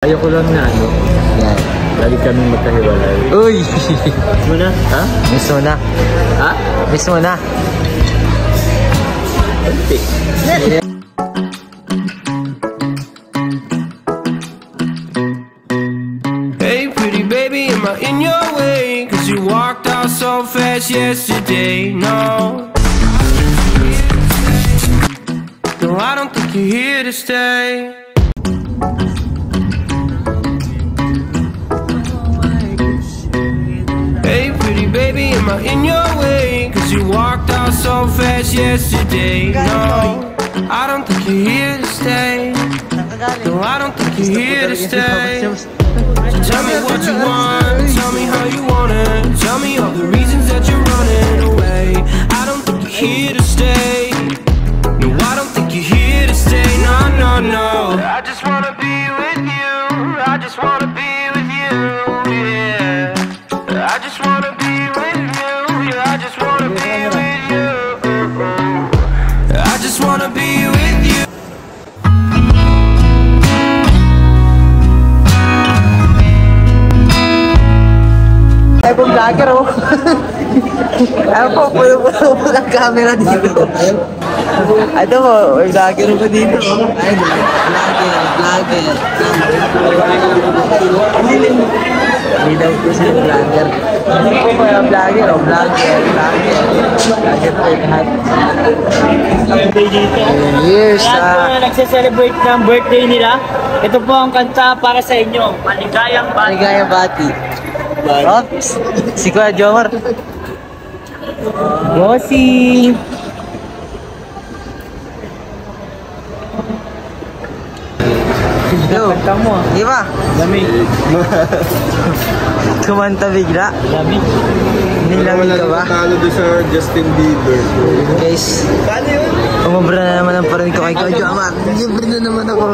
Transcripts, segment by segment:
Ayoko lang na ano. Yan. Lagi kami magkahiwalay. Uy! Miss mo na? Ha? Miss mo na. Ha? Miss mo na. Okay. Hey pretty baby, am I in your way? Cause you walked out so fast yesterday. No, I don't think you're here to stay. Hey pretty baby, am I in your way? Cause you walked out so fast yesterday. No, I don't think you're here to stay. No, I don't think you're here to stay. So tell me what you want, tell me how you want it. Tell me all the reasons that you're running away. I don't think you're here to stay. No, I don't think you're here to stay. No, no, no. I just wanna be with you. I just wanna be with you, yeah. I just wanna be with you. Yeah, I just wanna be with you. I just wanna be with you. Ay po vlogger oh. Ay po, puno ng camera dito. Ito po, may vlogger po dito. Ay, vlogger. Hindi daw po siya vlogger. Hindi po po yung vlogger oh, vlogger po yung lahat. Birthday dito. Years Lahat na nagse-celebrate ng birthday nila. Ito po ang kanta para sa inyo. Maligayang Bati. Maligayang Bati. Oh, si Kuya Jomar. Bossy! Hello. Kanta mo ah. Di ba? Lamig. Kumanta bigla. Lamig. Nilamig ka ba? Talo doon sa Justin Bieber. Guys, umubra na naman ang parin ko kay Kuya Jomar. Libre na naman ako.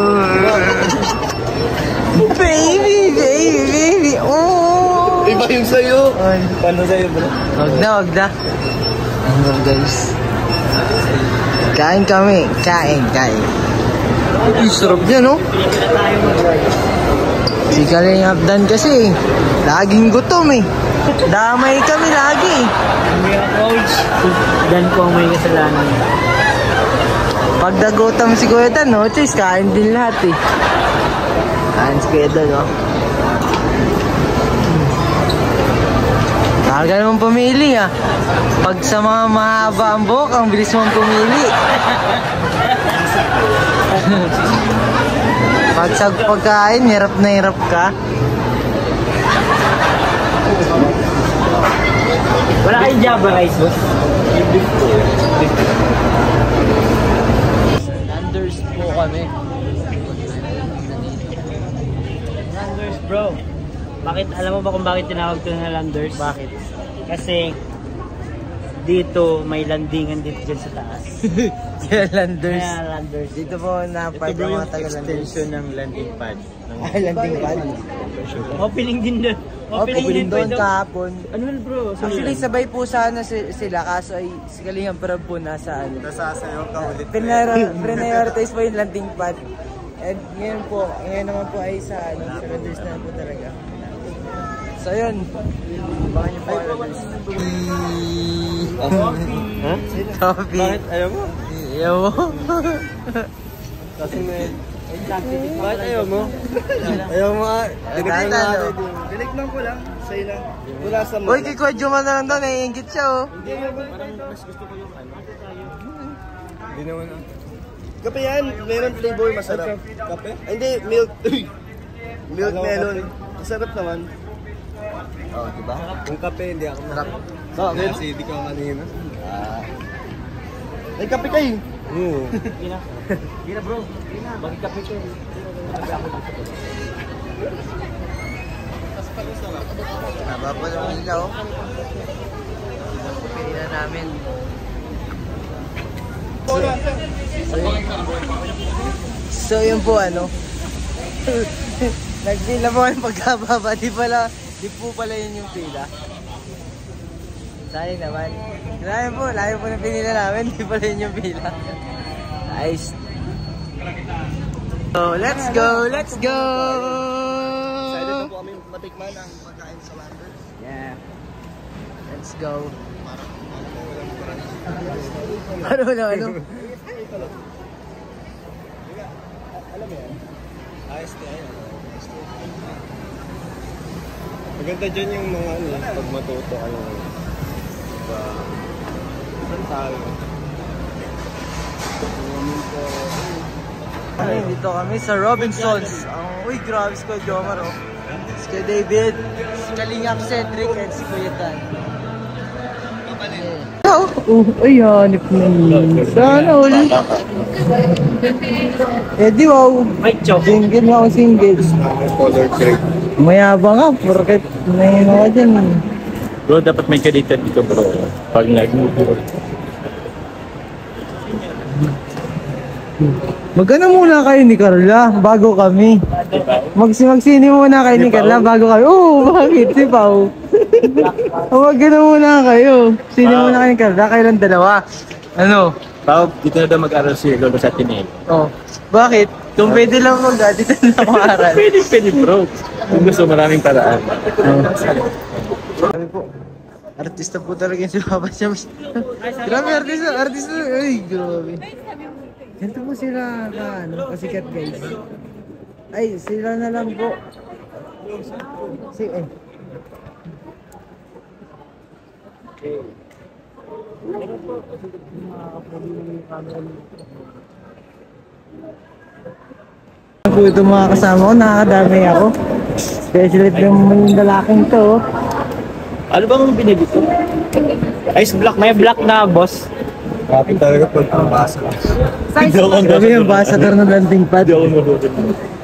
Baby. Oh! Iba yung sa'yo. Paano sa'yo bro? Wag na. Ano guys? Kain kami. Kain. Uy, sarap niya no? Si Kalingap Dan kasi, laging gutom eh. Damay kami lagi. Mga coach. Dan po ang may kasalanan. Pag nagutom si Kuya Dan, no? Choice, kain din lahat eh. Kain si Kuya Dan, no? Talaga naman pumili ah. Pag sa mga mahaba ang buhok, ang bilis mong pumili. Pag sa pagkain, hirap na hirap ka. Wala kayong Java rice boss? Landers po kami. Landers bro. Bakit, alam mo ba kung bakit tinawag ko na Landers? Bakit? Kasi dito may landingan dito dyan sa taas. Kaya Landers. Kaya Landers. Dito po na part ng mga taga-Landers. Extension ng landing pad. Ay, landing pad. Opening din doon. Opening doon kahapon. Ano yun bro? Actually, sabay po sana sila kaso ay si Kalingap Prab po nasa ano. Nasasayaw ka ulit. Prioritize po yung landing pad. And ngayon naman po ay sa Landers na po talaga. So yun, abangan niyo po ang Landers. Ha? Coffee. Bakit? Ayaw mo? Ayaw mo? Kasi may... Bakit ayaw mo? Ayaw mo ah. Tinignan ko lang. Sa'yo lang. Wala sa Uy, kay Kuya Joma na lang daw, naiingit siya oh. Parang mas gusto ko yung ano. Hindi naman ah. Kape yan. Meron flavor masarap. Kape? Hindi, milk. Milk melon. Masarap naman. Oh, diba? Kung kape, hindi ako Sarap. Bakit? Kasi hindi ka kanina. Ay, kape kayo. Oo. Hindi na bro. Magkikape ko. Nababa naman nila oh. Pili na namin. So yun po ano. Nagpila po ang pagkababa. Di po pala yun yung pila. Sayang naman. Layo po na pinila namin. Di pala yun yung pila. Nice. So let's go! matikman ang pagkain sa Landers. Yeah. Let's go. Ano? Alam mo yan? ISTI. Maganda dyan yung mga pag matuto kayo. Diba? Saan tayo? Dito kami sa Robinsons. Uy, grabe si Kuya Jomar, oh. Si Kuya David, si Kalingap Cedric, and si Kuya Dan. Ay, hanip na niya. Sana ulit. Eh, di wow. Mike Chow. Single na ako single. Color grade. Mayabang ka, porket nahin ako dyan. Bro, dapat may kalitan dito bro. Pag nag-move. Magkano muna kayo ni Carla bago kami? Magsini muna kayo ni Carla bago kami. Oo, bakit? Si Pao. Magkano muna kayo. Sini muna kayo ni Carla, kayo lang dalawa. Ano? Pao, dito na daw mag-aral si Lolo sa Ateneo. Oh, bakit? Kung pwede lang dito na mag-aral. Pwede bro. Kung gusto, maraming paraan. Sabi po, artista po talaga yung si Papa Shams. Grabe, artista. Ay, grabe. Ganito po sila kasikat guys. Ay, sila na lang po. Ay. Po itong mga kasama ko, nakakadami ako. Especially yung lalaking to. Ano bang binili ko? Ice block. May block na, boss. Kapit talaga pag pambasa. Sabi yung ambassador ng landing pad.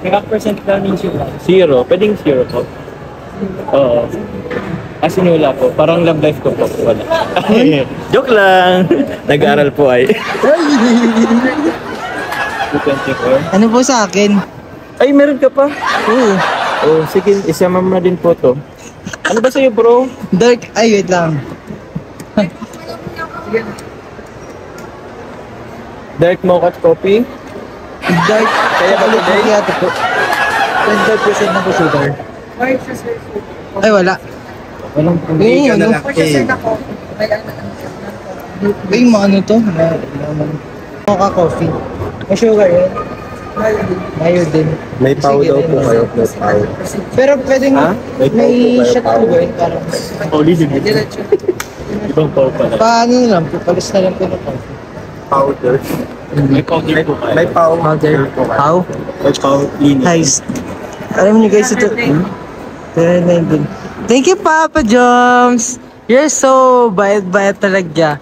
May half percent lang yung zero. Pwedeng zero po. Oo. Kasi wala po. Parang love life ko po. Wala. Joke lang. Nag-aaral po ay. 24. Ano po sa akin? Ay, meron ka pa? Oo. Oh, sige. Isama mo na din po to. Ano ba sa'yo bro? Dark, ay wait lang. Dark mocha coffee? Dark, Kaya ba today? Kaya ito po. 25% na po sugar. Ay wala. Walang Yung ano? Yung mga ano to? Mocha coffee. May sugar yun. Mayo din. May pau Sige, daw din. po kayo. May pau. Pero pwedeng Ha? may shot po ba yun? Parang Oli din. Ibang pao pala. paano na lang po? Palis na lang po ng coffee. Powder. May powder po kayo. May pau. Powder. How? May pao linis. Guys, alam niyo guys ito. 19. Thank you Papa Joms. You're so bait talaga.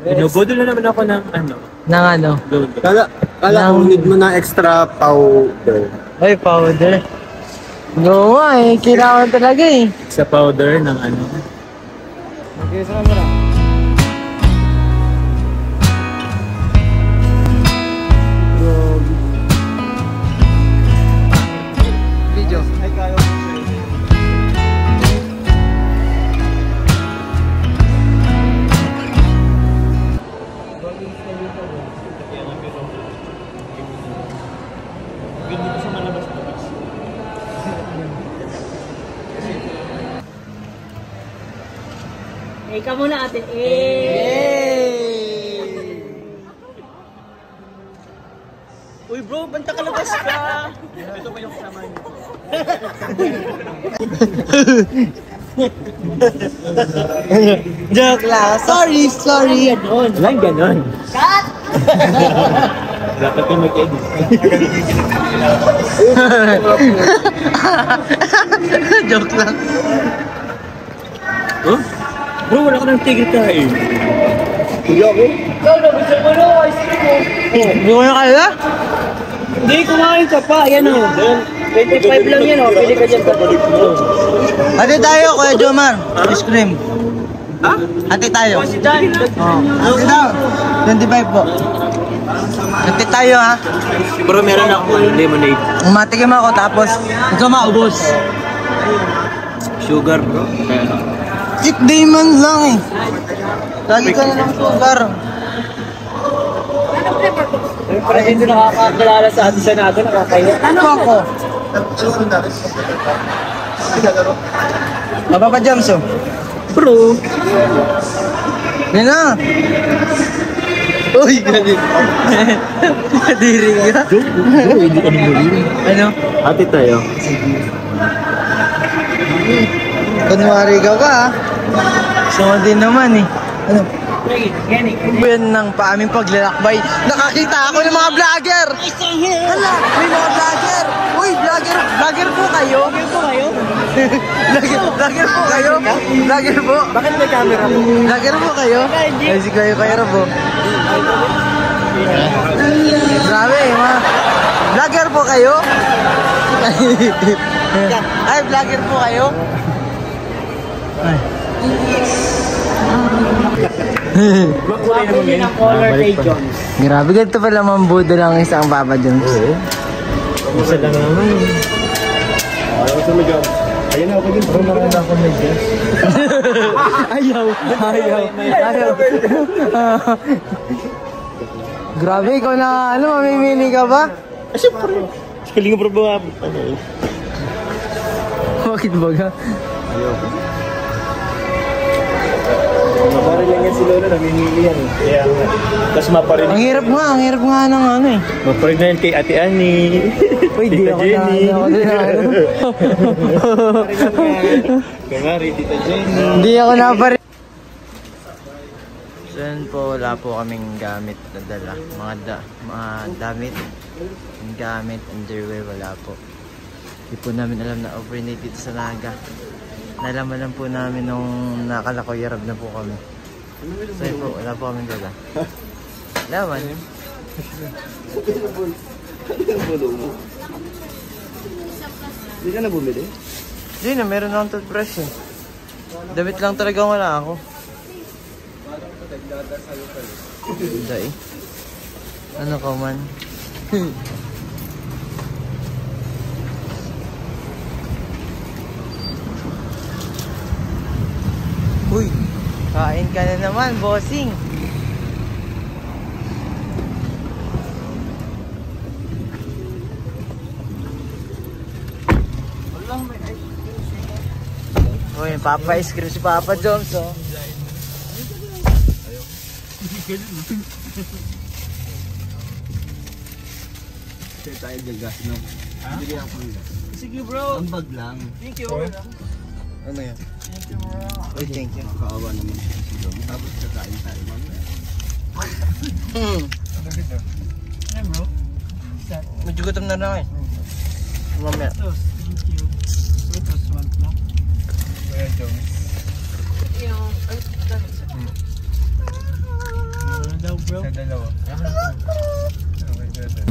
Binugodo na naman ako ng ano. Nang ano? Gold. Kala ko need mo ng extra powder. Ay, powder. No nga eh. Kailangan talaga eh. Sa powder ng ano. Okay, sama mo na. Video. Ay, kaya ko siya. Ikaw muna ate. Uy bro, banta ka labas ka! Ito pa yung kasama niyo. Joke lang. Sorry. Walang ganon. Cut! Dapat yung mag-edit. Joke lang. Huh? Bro, wala ka ng tigil ka eh. Kuya ko? Hindi ko na kaya? Hindi, kumain ka pa. Yan o. 25 lang yan o. Pili ka dyan. Hati tayo, Kuya Jomar. Ice cream. Ha? Hati tayo. Si Dan. Oh. Hati daw. 25 po. Hati tayo ha. Bro, meron ako lemonade. Umatikim ako tapos ikaw maubos. Sugar bro. Cheat day man lang eh. Lagi ka na ng sugar. Siyempre, hindi nakakakilala sa atin siya natin. Nakakaya. Ano ako? Papa Jams, oh. Bro. Yan na. Uy, galit. Kadiri ka. Hindi ka nabulin. Ano? Ate tayo. Kunwari ka pa, ha? Gusto mo din naman, eh. Ano? Yan ng paaming paglalakbay. Nakakita ako ng mga vlogger! Hala, may mga vlogger! Uy, vlogger po kayo? Vlogger po kayo? Vlogger po? Bakit may camera mo? Vlogger po kayo? Ay, si kayo po. Grabe, mga... Vlogger po kayo? Ay, vlogger po kayo? Ay. Makuha ng color kay Jones. Grabe, ganito pala mambudo lang isang Papa Jones. Oo. Isa lang naman. Ayaw sa mag Ayan na ako din. Parang nakanda ako may gas. Ayaw. Grabe, ikaw na ano, mamimili ka ba? Siyempre. Kalinga bro ba? Bakit ba ka? Maparin lang yan si Lola, namimili yan eh. Kaya nga. Tapos maparin. Ang hirap nga ng ano eh. Maparin na yan kay Ate Ani. Uy, di ako na ano. Kamari, Tita Jenny. Hindi ako na pa rin. So yun po, wala po kaming gamit na dala. Mga damit, gamit, underwear, wala po. Hindi po namin alam na overnight dito sa Naga. Nalaman lang po namin nung nakalakoyarab na po kami. So yun po, wala po kaming dala. Laman. Hindi ka na bumili? Hindi na, meron akong toothbrush eh. Damit lang talaga wala ako. Ganda eh. Ano ka man? Uy, kain ka na naman, bossing. Uy, Papa ice cream si Papa Jones, oh. Sige tayo gas, no? Bili ako ng gas. Sige bro. Ang bag lang. Thank you. Ano yan? Thank you bro. Uy, thank you. Kaawa naman siya si Dom. Tapos kakain tayo mamaya. Hey bro. Medyo gutom na lang eh. Mamaya. Thank you. Ito swant mo. Kaya Jones. Ano daw bro? Sa dalawa.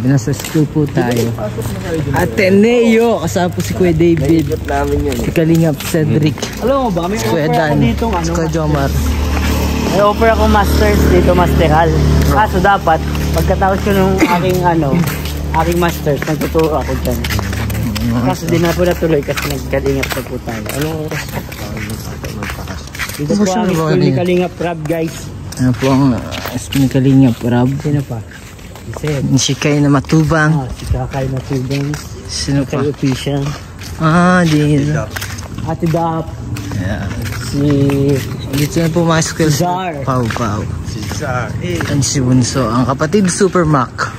Nasa school po tayo. Ateneo! Kasama po si Kuya David. namin yun. Si Kalingap Cedric. Alam mo ba, may Si Kuya offer ako Dan. dito Si Kuya Jomar. May offer ako masters dito, masteral. Kaso dapat, pagkatapos ko nung aking masters, nagtuturo ako dyan. Kaso di na po natuloy kasi nagkalingap na po tayo. Anong oras? Dito po ang school ni Kalingap Rob, guys. Ano po ang school ni Kalingap Rob? Sino pa? Ised. Si Kay na Matubang. Si Kakay na Tubang. Sino pa? Kay Official. Dito. Ate Dap. Yeah. Si... Dito na po mga school. Zar. Pau. Si Zar. And si Bunso. Ang kapatid Super Mac.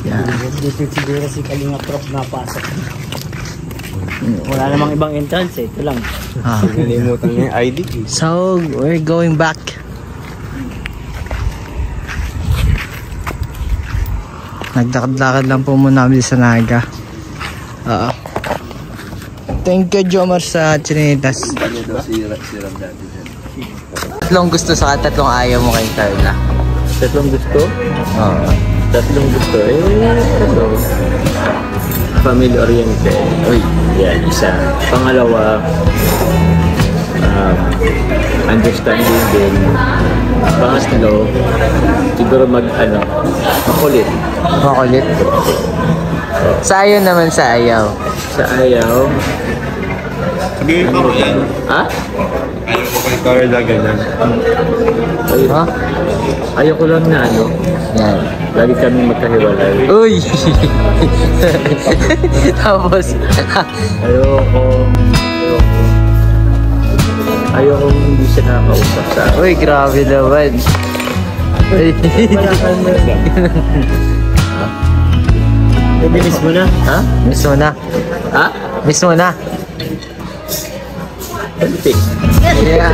Yeah. Dito siguro si Kalingap Rob napasok. Wala namang ibang entrance eh. Ito lang. Nalimutan niya yung ID. So, we're going back. Nagdakad-lakad lang po muna kami sa Naga. Thank you, Jomar, sa chinitas. Ano daw si Ram dati dyan? Tatlong gusto sa tatlong ayaw mo kay Carla. Tatlong gusto? Oo. Tatlong gusto. Family oriented. Uy. Yan, isa. Pangalawa, understanding din. Pangatlo, siguro makulit. Makulit. Sa ayaw naman sa ayaw. Sa ayaw. Sabihin pa ko yan. Ha? kay Carla, ganyan. Ha? Ayoko lang na ano, Yan. lagi kami magkahiwalay. Uy! Tapos, Ayoko hindi siya nakakausap sa akin. uy, grabe naman. Uy. Pwede miss mo na. Ha? Miss mo na. Ha? Miss mo na. Pagtik. Yeah.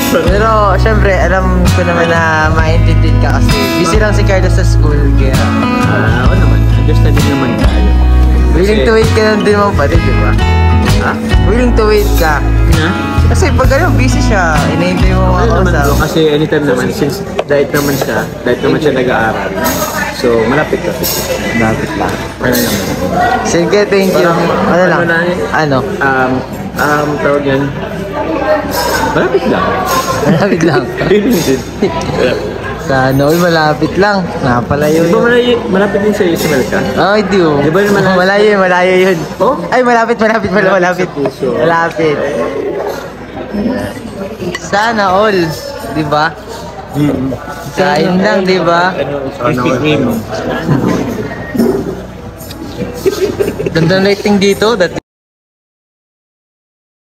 Pero, syempre, alam ko naman na maintindihan ka kasi busy lang si Carlos sa school, kaya Ako naman, understanding naman tayo. willing to wait ka lang din naman pati, di ba? Ha? Willing to wait ka. Na? Kasi pag busy siya, inahintay mo mga Ano naman kausap. bro, kasi anytime naman, since diet naman siya nag-aaral. So, malapit ka. Dapat lang. Ano naman? Sige, thank you. Parang, Ano lang? ano na eh? Ano? Tawag yan. Malapit lang. Malapit lang. Feeling din. Sana, uy, malapit lang. Napalayo Di ba yun. malapit din sa'yo si Melka? Ay, di oh. Di ba yung Malayo yun. Oh? Ay, malapit pala, malapit. Sa puso. Malapit. Sana all, di ba? Kain lang, di ba? Ano? Ganda ng lighting dito.